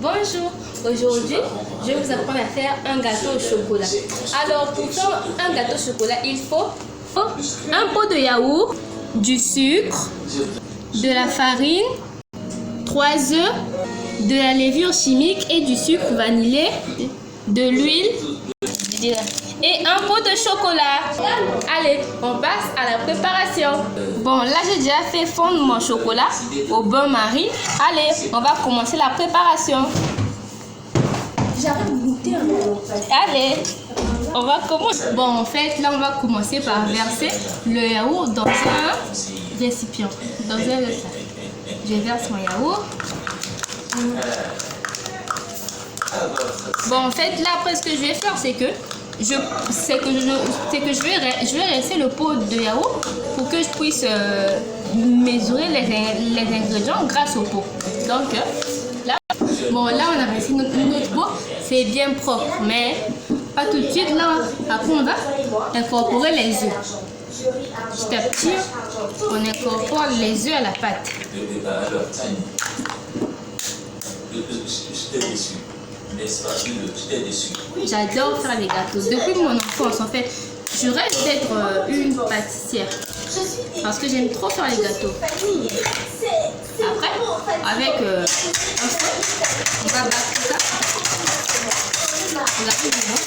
Bonjour, aujourd'hui je vais vous apprendre à faire un gâteau au chocolat. Alors pour faire un gâteau au chocolat, il faut un pot de yaourt, du sucre, de la farine, 3 œufs, de la levure chimique et du sucre vanillé, de l'huile et un pot de chocolat. Allez, on passe à la préparation. Bon, là j'ai déjà fait fondre mon chocolat au bain-marie. Allez, on va commencer la préparation. J'arrête de goûter un peu. Allez, on va commencer. Bon, en fait, là on va commencer par verser le yaourt dans un récipient, dans un sac. Je verse mon yaourt. Bon, en fait, là après ce que je vais faire, c'est que je vais rester le pot de yaourt pour que je puisse mesurer les ingrédients grâce au pot. Donc là, bon, là on a resté notre pot, c'est bien propre, mais pas tout de suite. Là, après on va incorporer les œufs. Petit à petit, on incorpore les œufs à la pâte. J'adore faire les gâteaux. Depuis mon enfance, en fait, je rêve d'être une pâtissière parce que j'aime trop faire les gâteaux. Après, avec un feu, on va battre tout ça. Regardez le bon.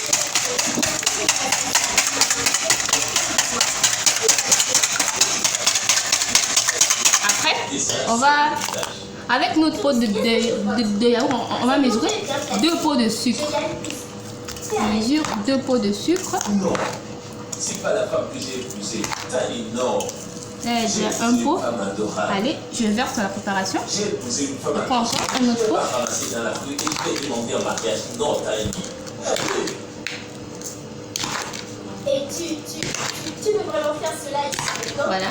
Après, on va, avec notre pot de yaourt, on va mesurer 2 pots de sucre. On mesure 2 pots de sucre. Non, c'est pas la femme que j'ai épousée. T'as énorme. Là, j'ai un pot. Allez, je verse dans la préparation. J'ai épousé une femme. Je prends encore un autre pot. Dans la rue et je vais demander en mariage. Non, t'as Et tu veux vraiment faire cela ici, non? Voilà.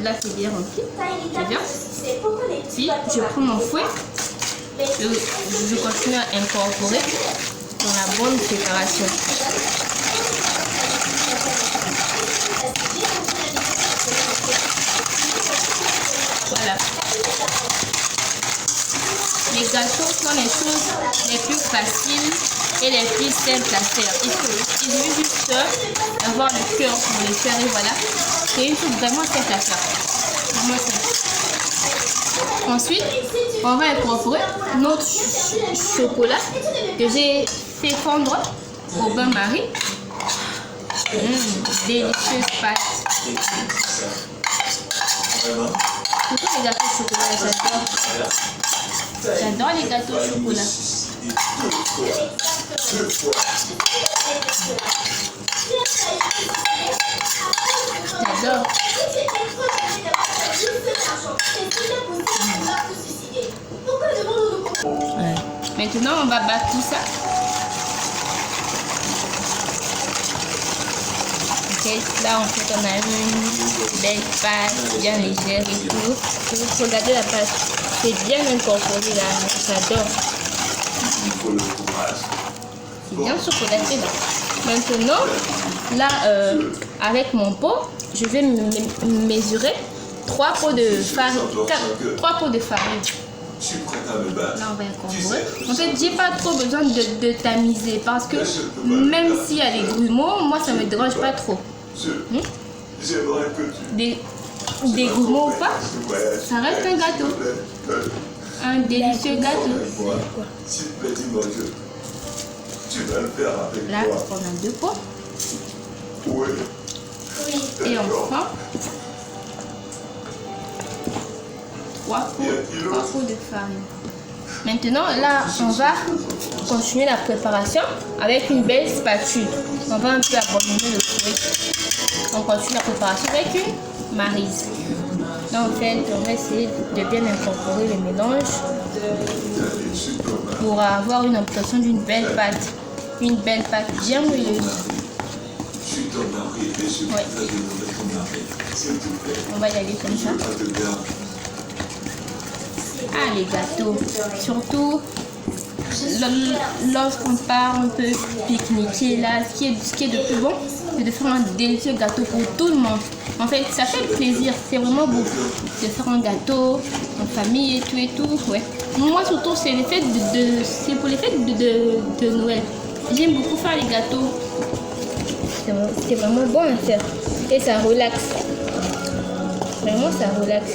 Là, c'est bien rempli. Je verse. Puis, je prends mon fouet. Je continue à incorporer dans la bonne préparation. Voilà. Les gâteaux sont les choses les plus faciles et les plus simples à faire. Il suffit juste d'avoir le cœur pour les faire et voilà. C'est une chose vraiment simple à faire. Vraiment simple. Ensuite, on va incorporer notre chocolat que j'ai fait fondre au bain-marie. Délicieuse pâte. Surtout les gâteaux au chocolat, j'adore. J'adore les gâteaux au chocolat. J'adore. Ouais. Maintenant, on va battre tout ça. Okay. Là, en fait, on a une belle pâte bien légère et tout. Regardez la pâte. C'est bien incorporé là. J'adore. C'est bien chocolaté là. Maintenant, là, avec mon pot, je vais mesurer 3 pots de farine. 3 pots de farine. Là, on va incorporer. En fait, j'ai pas trop besoin de tamiser parce que même s'il y a les grumeaux, moi, ça me dérange pas trop. Des grumeaux ou pas, ça reste un gâteau. Un délicieux gâteau. Là, on a 2 pots. Et on prend 3 pots de farine. Maintenant, là, on va continuer la préparation avec une belle spatule. On va un peu abandonner le fouet. On continue la préparation avec une maryse. Là, en fait, on va essayer de bien incorporer le mélange pour avoir une impression d'une belle pâte. Une belle pâte bien moelleuse. Ouais. On va y aller comme ça. Ah, les gâteaux. Surtout lorsqu'on part, on peut pique-niquer là. Ce qui est de plus bon, c'est de faire un délicieux gâteau pour tout le monde. En fait, ça fait plaisir. C'est vraiment beau de faire un gâteau en famille et tout. Ouais. Moi, surtout, c'est pour les fêtes de Noël. J'aime beaucoup faire les gâteaux. C'est vraiment bon à faire. Et ça relaxe. Vraiment, ça relaxe.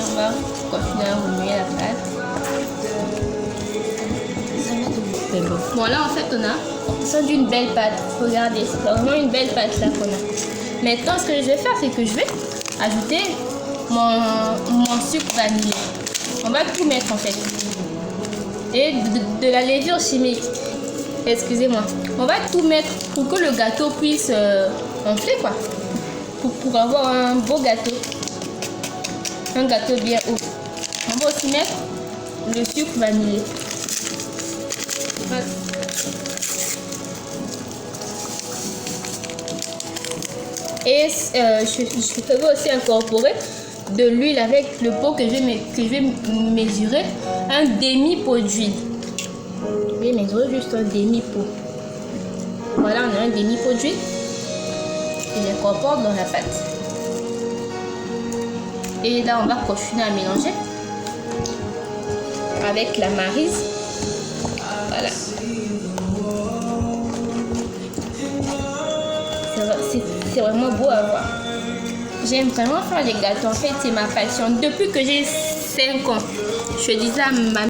On va continuer à remuer la pâte. Bon, là en fait on a ça d'une belle pâte. Regardez, c'est vraiment une belle pâte là qu'on a. Maintenant ce que je vais faire, c'est que je vais ajouter mon sucre vanillé. On va tout mettre en fait. Et de la levure chimique. Excusez-moi. On va tout mettre pour que le gâteau puisse enfler quoi. Pour avoir un beau gâteau. Un gâteau bien haut. On va aussi mettre le sucre vanillé. Voilà. Et je vais aussi incorporer de l'huile avec le pot que je vais mesurer un demi-pot d'huile. Je vais mesurer juste un demi-pot. Voilà, on a un demi-pot d'huile. Je l'incorpore dans la pâte. Et là, on va continuer à mélanger avec la maryse. Voilà. C'est vraiment beau à voir. J'aime vraiment faire les gâteaux. En fait, c'est ma passion. Depuis que j'ai 5 ans, je disais à ma